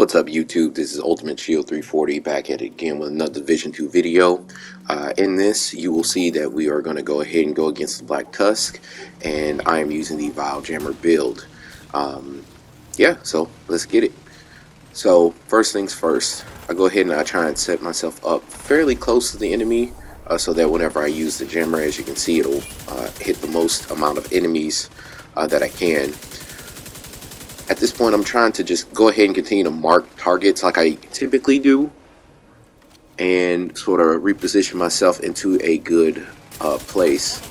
What's up, YouTube? This is Ultimate Shield 340 back at it again with another Division 2 video. In this, you will see that we are going to go ahead and go against the Black Tusk, and I am using the Vile Jammer build. Yeah, so let's get it. So first things first, I go ahead and I try and set myself up fairly close to the enemy, so that whenever I use the Jammer, as you can see, it'll hit the most amount of enemies that I can. At this point, I'm trying to just go ahead and continue to mark targets like I typically do and sort of reposition myself into a good place.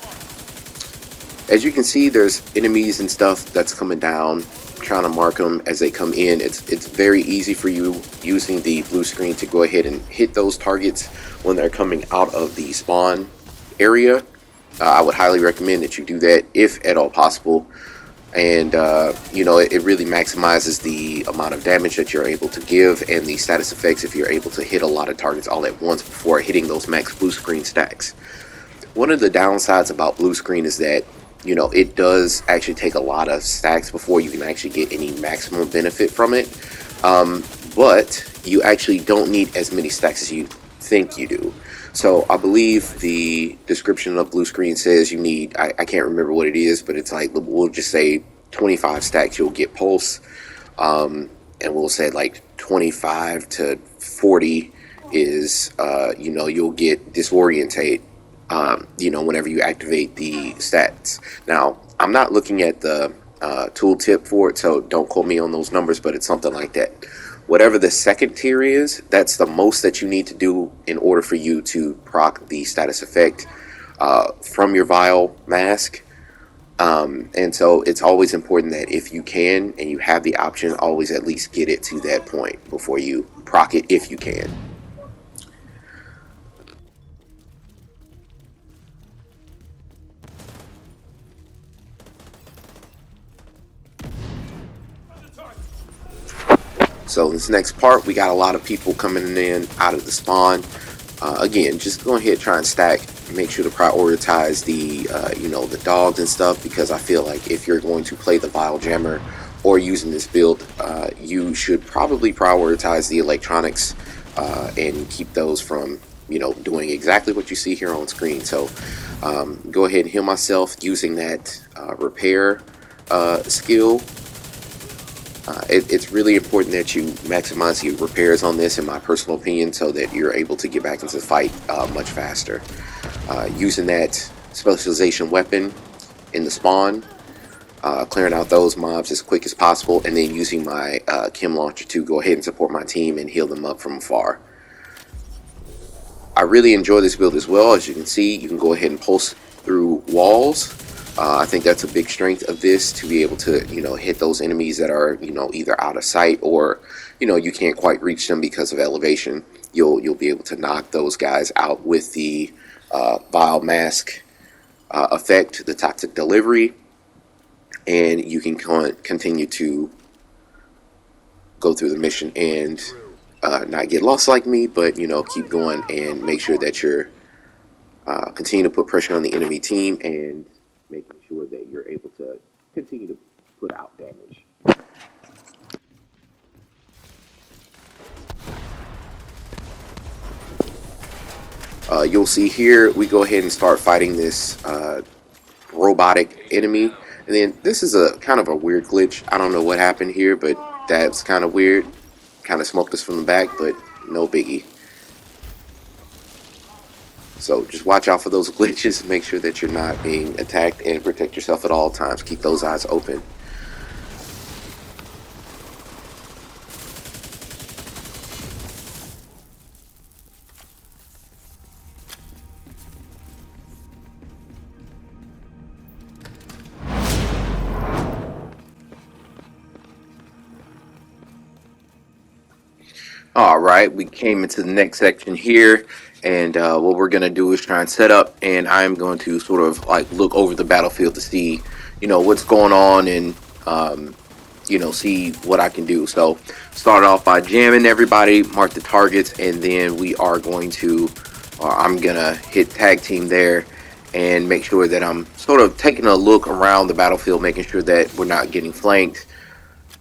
As you can see, there's enemies and stuff that's coming down. I'm trying to mark them as they come in. It's very easy for you using the blue screen to go ahead and hit those targets when they're coming out of the spawn area. I would highly recommend that you do that if at all possible. And you know, it really maximizes the amount of damage that you're able to give and the status effects if you're able to hit a lot of targets all at once before hitting those max blue screen stacks. One of the downsides about blue screen is that, you know, it does actually take a lot of stacks before you can actually get any maximum benefit from it, but you actually don't need as many stacks as you think you do. So I believe the description of blue screen says you need, I can't remember what it is, but it's like, we'll just say 25 stacks you'll get pulse, and we'll say like 25 to 40 is you know, you'll get disorientate, you know, whenever you activate the stats. Now, I'm not looking at the tooltip for it, so don't quote me on those numbers, but it's something like that. Whatever the second tier is, that's the most that you need to do in order for you to proc the status effect from your Vile mask. And so it's always important that if you can and you have the option, always at least get it to that point before you proc it if you can. So this next part, we got a lot of people coming in out of the spawn. Again, just go ahead, try and stack. Make sure to prioritize the you know, the dogs and stuff, because I feel like if you're going to play the Vile Jammer or using this build, you should probably prioritize the electronics and keep those from, you know, doing exactly what you see here on screen. So go ahead and heal myself using that repair skill. It's really important that you maximize your repairs on this, in my personal opinion, so that you're able to get back into the fight much faster. Using that specialization weapon in the spawn, clearing out those mobs as quick as possible, and then using my chem launcher to go ahead and support my team and heal them up from afar. I really enjoy this build as well. As you can see, you can go ahead and pulse through walls. I think that's a big strength of this, to be able to, you know, hit those enemies that are, you know, either out of sight or, you know, you can't quite reach them because of elevation. You'll be able to knock those guys out with the Vile mask effect, the toxic delivery, and you can continue to go through the mission and not get lost like me, but, you know, keep going and make sure that you're continue to put pressure on the enemy team and making sure that you're able to continue to put out damage. You'll see here, we go ahead and start fighting this robotic enemy. And then this is a kind of a weird glitch. I don't know what happened here, but that's kind of weird. Kind of smoked us from the back, but no biggie. So just watch out for those glitches. Make sure that you're not being attacked and protect yourself at all times. Keep those eyes open. All right, we came into the next section here, and what we're gonna do is try and set up, and I'm going to sort of like look over the battlefield to see, you know, what's going on, and you know, see what I can do. So start off by jamming everybody, mark the targets, and then we are going to, I'm gonna hit tag team there and make sure that I'm sort of taking a look around the battlefield, making sure that we're not getting flanked,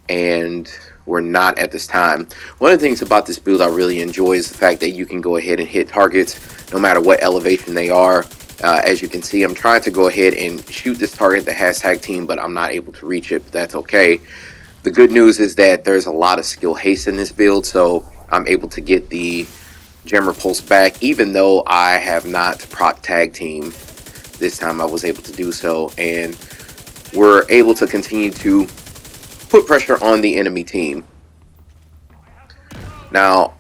and we're not at this time. One of the things about this build I really enjoy is the fact that you can go ahead and hit targets no matter what elevation they are. As you can see, I'm trying to go ahead and shoot this target that has tag team, but I'm not able to reach it, but that's okay. The good news is that there's a lot of skill haste in this build, so I'm able to get the Jammer Pulse back, even though I have not proc tag team. This time I was able to do so, and we're able to continue to put pressure on the enemy team. Now,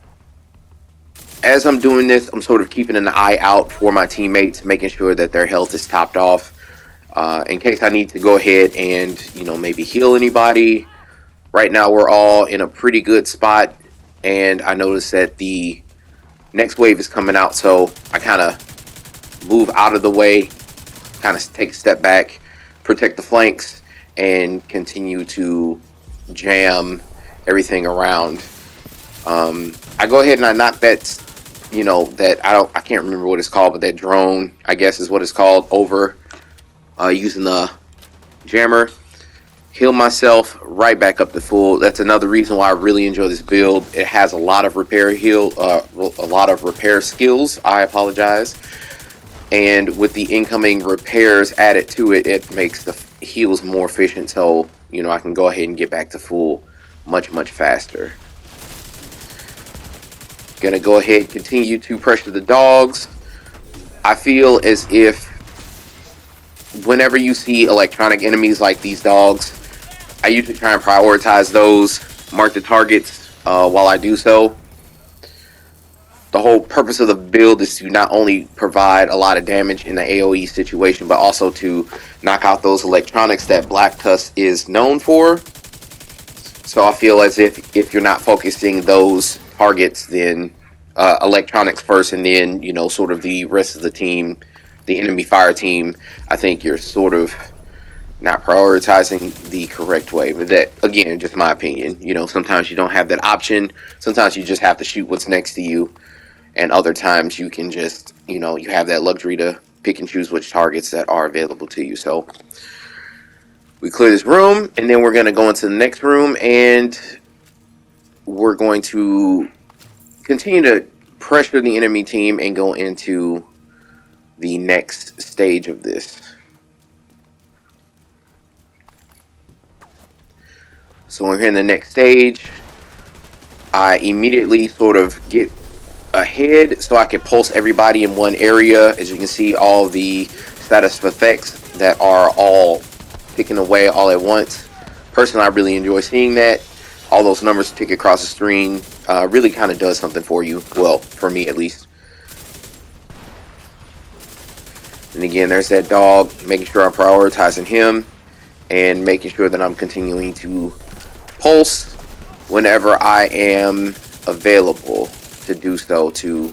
as I'm doing this, I'm sort of keeping an eye out for my teammates, making sure that their health is topped off, in case I need to go ahead and, maybe heal anybody. Right now, we're all in a pretty good spot, and I noticed that the next wave is coming out, so I kind of move out of the way, kind of take a step back, protect the flanks, and continue to jam everything around. I go ahead and I knock that, that I can't remember what it's called, but that drone, I guess is what it's called, over using the jammer. Heal myself right back up to full. That's another reason why I really enjoy this build. It has a lot of repair skills. I apologize. And with the incoming repairs added to it, it makes the heals more efficient. So, I can go ahead and get back to full much, much faster. Gonna go ahead and continue to pressure the dogs. I feel as if whenever you see electronic enemies like these dogs, I usually try and prioritize those, mark the targets while I do so. The whole purpose of the build is to not only provide a lot of damage in the AoE situation, but also to knock out those electronics that Black Tusk is known for. So I feel as if you're not focusing those targets, then electronics first, and then, sort of the rest of the team, the enemy fire team, I think you're sort of not prioritizing the correct way. But that, again, just my opinion. Sometimes you don't have that option. Sometimes you just have to shoot what's next to you. And other times you can just, you have that luxury to pick and choose which targets that are available to you. So we clear this room, and then we're going to go into the next room, and we're going to continue to pressure the enemy team and go into the next stage of this. So we're here in the next stage. I immediately sort of get ahead so I can pulse everybody in one area. As you can see, all the status effects that are all ticking away all at once. Personally, I really enjoy seeing that. All those numbers tick across the screen really kind of does something for you. Well, for me at least. And again, there's that dog, making sure I'm prioritizing him and making sure that I'm continuing to pulse whenever I am available to do so, to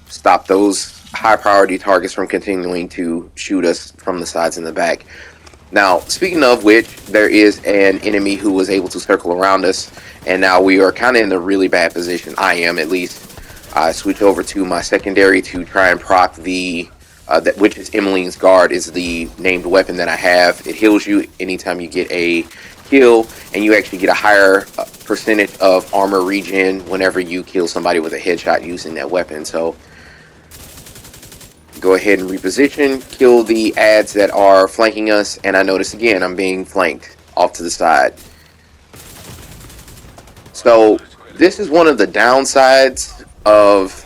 stop those high priority targets from continuing to shoot us from the sides and the back. Now, speaking of which, there is an enemy who was able to circle around us, and now we are kind of in a really bad position. I am, at least. I switch over to my secondary to try and proc the which is Emmeline's Guard, is the named weapon that I have. It heals you anytime you get a kill, and you actually get a higher percentage of armor regen whenever you kill somebody with a headshot using that weapon. So go ahead and reposition, kill the ads that are flanking us, and I notice again I'm being flanked off to the side. So this is one of the downsides of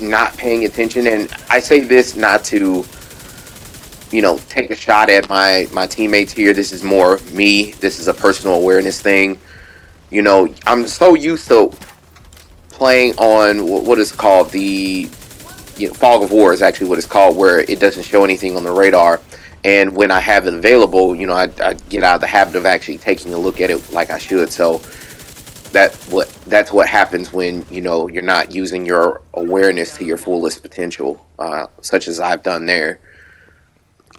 not paying attention, and I say this not to take a shot at my teammates here. This is more me. This is a personal awareness thing. I'm so used to playing on what is called the fog of war is actually what it's called, where it doesn't show anything on the radar. And when I have it available, I get out of the habit of actually taking a look at it like I should. So that's what happens when you're not using your awareness to your fullest potential, such as I've done there.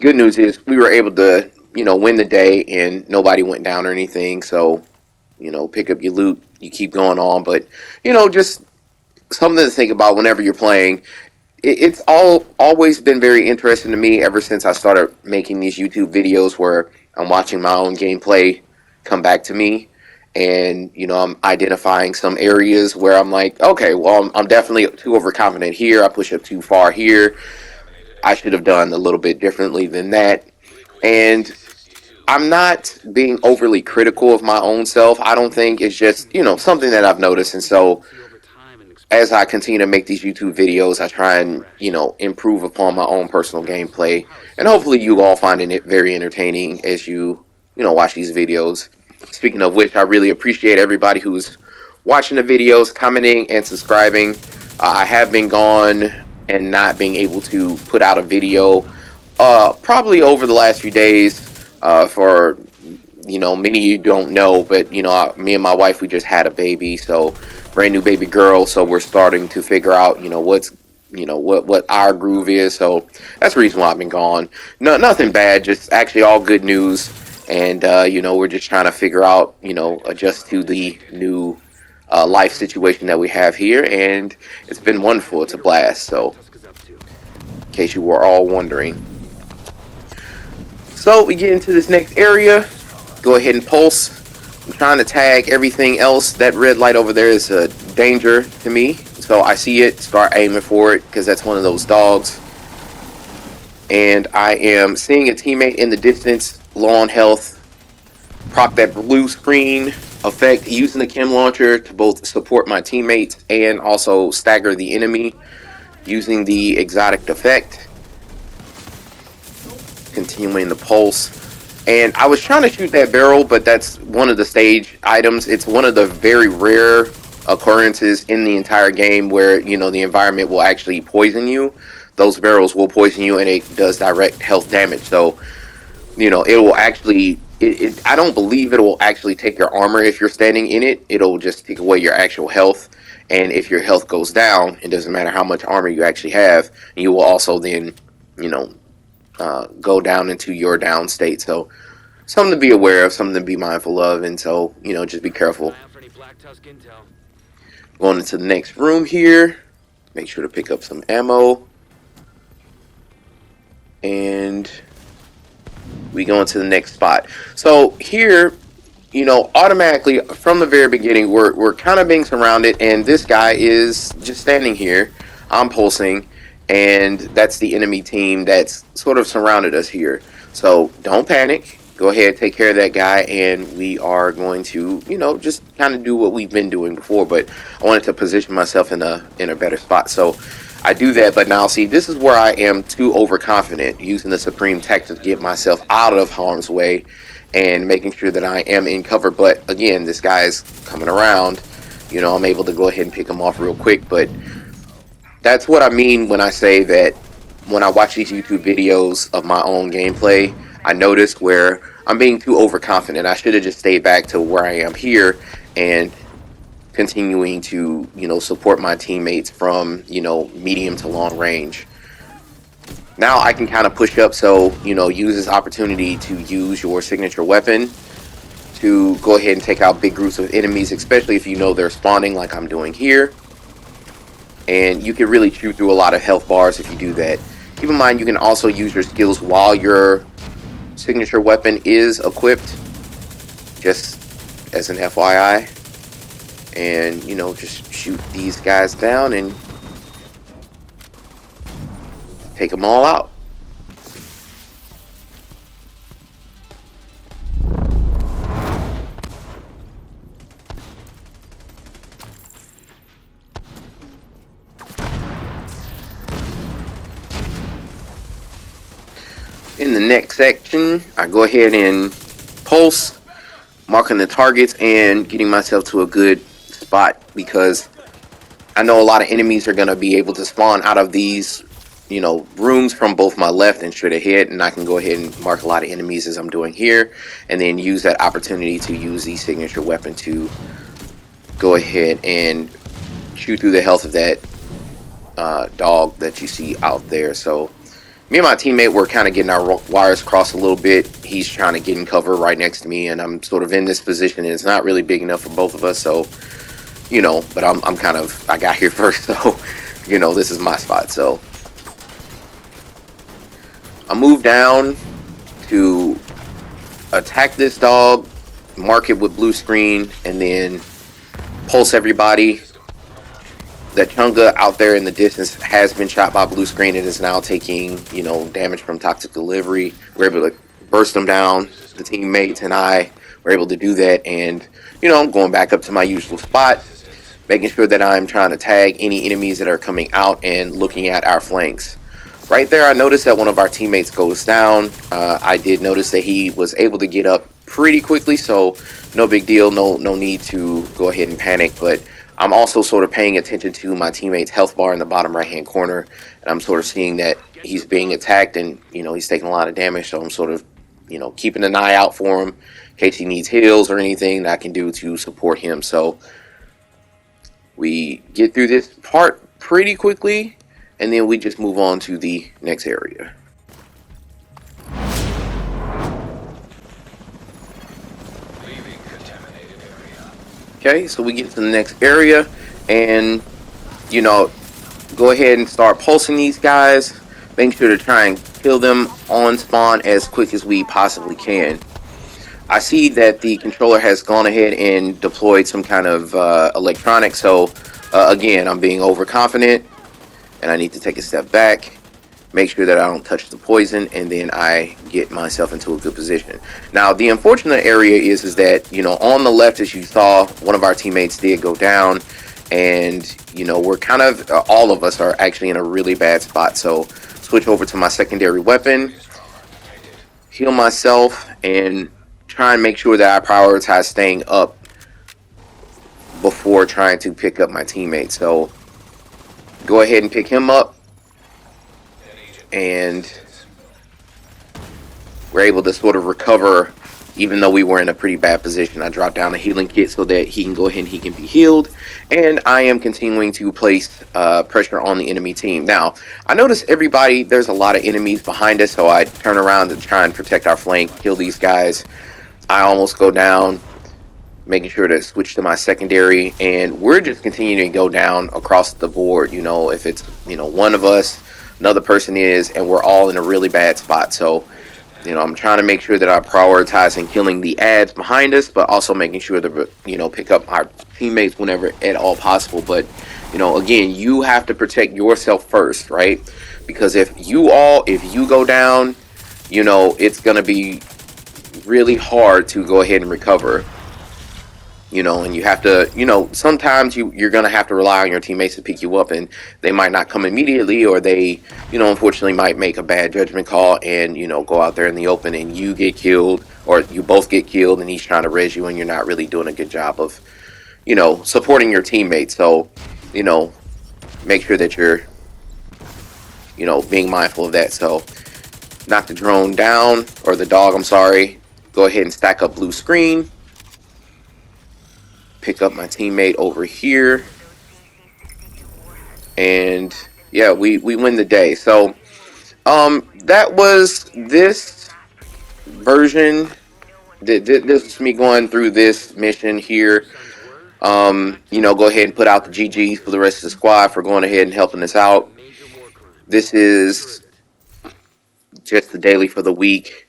Good news is we were able to win the day, and nobody went down or anything. So pick up your loot, you keep going on. But just something to think about whenever you're playing. It's always been very interesting to me ever since I started making these YouTube videos where I'm watching my own gameplay come back to me. and I'm identifying some areas where I'm like, okay, well, I'm definitely too overconfident here. I push up too far here. I should have done a little bit differently than that. And I'm not being overly critical of my own self. I don't think it's just, something that I've noticed. And so as I continue to make these YouTube videos, I try and, improve upon my own personal gameplay. And hopefully you all find it very entertaining as watch these videos. Speaking of which, I really appreciate everybody who's watching the videos, commenting, and subscribing. I have been gone and not being able to put out a video probably over the last few days for many of you don't know, but me and my wife, we just had a baby, so brand new baby girl. So we're starting to figure out, what's, what our groove is. So that's the reason why I've been gone. No, nothing bad, just actually all good news. And we're just trying to figure out, adjust to the new life situation that we have here, and it's been wonderful. It's a blast. So, in case you were all wondering. So we get into this next area. Go ahead and pulse. I'm trying to tag everything else. That red light over there is a danger to me. So I see it, start aiming for it, because that's one of those dogs. And I am seeing a teammate in the distance, low on health. Proc that blue screen effect, using the chem launcher to both support my teammates and also stagger the enemy using the exotic effect. Continuing the pulse. And I was trying to shoot that barrel, but that's one of the stage items. It's one of the very rare occurrences in the entire game where, the environment will actually poison you. Those barrels will poison you, and it does direct health damage. So, it will actually... I don't believe it will actually take your armor if you're standing in it. It'll just take away your actual health. And if your health goes down, it doesn't matter how much armor you actually have. You will also then, go down into your down state. So something to be aware of, something to be mindful of, and so just be careful. Going into the next room here, make sure to pick up some ammo, and we go into the next spot. So here, automatically from the very beginning, we're kind of being surrounded, and this guy is just standing here. I'm pulsing, and that's the enemy team that's sort of surrounded us here. So don't panic. Go ahead, take care of that guy, and we are going to, just kind of do what we've been doing before. But I wanted to position myself in a better spot. So I do that, but now see, this is where I am too overconfident, using the supreme tactic to get myself out of harm's way and making sure that I am in cover. But again, this guy is coming around. I'm able to go ahead and pick him off real quick. But that's what I mean when I say that when I watch these YouTube videos of my own gameplay, I notice where I'm being too overconfident. I should have just stayed back to where I am here and continuing to, support my teammates from, medium to long range. Now I can kind of push up, so, use this opportunity to use your signature weapon to go ahead and take out big groups of enemies, especially if they're spawning like I'm doing here. And you can really chew through a lot of health bars if you do that. Keep in mind, you can also use your skills while your signature weapon is equipped, just as an FYI. And just shoot these guys down and take them all out. In the next section, I go ahead and pulse, marking the targets and getting myself to a good spot, because I know a lot of enemies are going to be able to spawn out of these, rooms from both my left and straight ahead, and I can go ahead and mark a lot of enemies as I'm doing here, and then use that opportunity to use the signature weapon to go ahead and chew through the health of that dog that you see out there. So me and my teammate were kind of getting our wires crossed a little bit. He's trying to get in cover right next to me, and I'm sort of in this position, and it's not really big enough for both of us. So, but I'm kind of, I got here first, so, this is my spot. So I move down to attack this dog, mark it with blue screen, and then pulse everybody. The Chunga out there in the distance has been shot by blue screen and is now taking, damage from toxic delivery. We're able to burst them down. The teammates and I were able to do that, and I'm going back up to my usual spot, making sure that I'm trying to tag any enemies that are coming out and looking at our flanks. Right there, I noticed that one of our teammates goes down. I did notice that he was able to get up pretty quickly, so no big deal, no need to go ahead and panic. But I'm also sort of paying attention to my teammate's health bar in the bottom right-hand corner, and I'm sort of seeing that he's being attacked and, he's taking a lot of damage, so I'm sort of, keeping an eye out for him in case he needs heals or anything that I can do to support him. So we get through this part pretty quickly, and then we just move on to the next area. Okay, so we get to the next area, and go ahead and start pulsing these guys, making sure to try and kill them on spawn as quick as we possibly can. I see that the controller has gone ahead and deployed some kind of electronics, so again, I'm being overconfident, and I need to take a step back, make sure that I don't touch the poison, and then I get myself into a good position. Now, the unfortunate area is that, on the left, as you saw, one of our teammates did go down, and, we're kind of, all of us are actually in a really bad spot. So, switch over to my secondary weapon, heal myself, and try and make sure that I prioritize staying up before trying to pick up my teammate. So, go ahead and pick him up, and we're able to sort of recover even though we were in a pretty bad position. I dropped down a healing kit so that he can go ahead and he can be healed, and I am continuing to place pressure on the enemy team. Now, I notice there's a lot of enemies behind us, so I turn around to try and protect our flank, kill these guys. I almost go down, making sure to switch to my secondary, and we're just continuing to go down across the board. If it's one of us, another person is, and we're all in a really bad spot. So I'm trying to make sure that I'm prioritizing killing the ads behind us, but also making sure to pick up our teammates whenever at all possible. But again, you have to protect yourself first, right? Because if you go down, it's gonna be really hard to go ahead and recover. And you have to, sometimes you're going to have to rely on your teammates to pick you up, and they might not come immediately, or they, unfortunately might make a bad judgment call and, go out there in the open and you get killed, or you both get killed and he's trying to res you and you're not really doing a good job of, supporting your teammates. So, make sure that you're, being mindful of that. So, knock the drone down, or the dog, I'm sorry. Go ahead and stack up blue screen. Pick up my teammate over here, and yeah, we win the day. So that was this version. This is me going through this mission here. Go ahead and put out the GGs for the rest of the squad for going ahead and helping us out. This is just the daily for the week,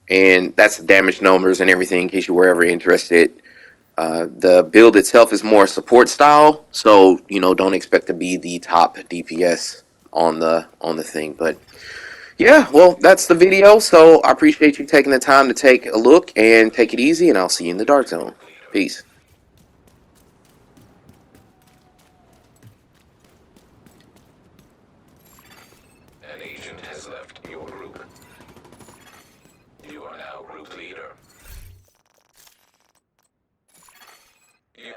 and that's the damage numbers and everything in case you were ever interested. The build itself is more support style, so don't expect to be the top DPS on the thing. But yeah, well, that's the video. So I appreciate you taking the time to take a look, and take it easy, and I'll see you in the dark zone. Peace. An agent has left your group. You are now group leader. You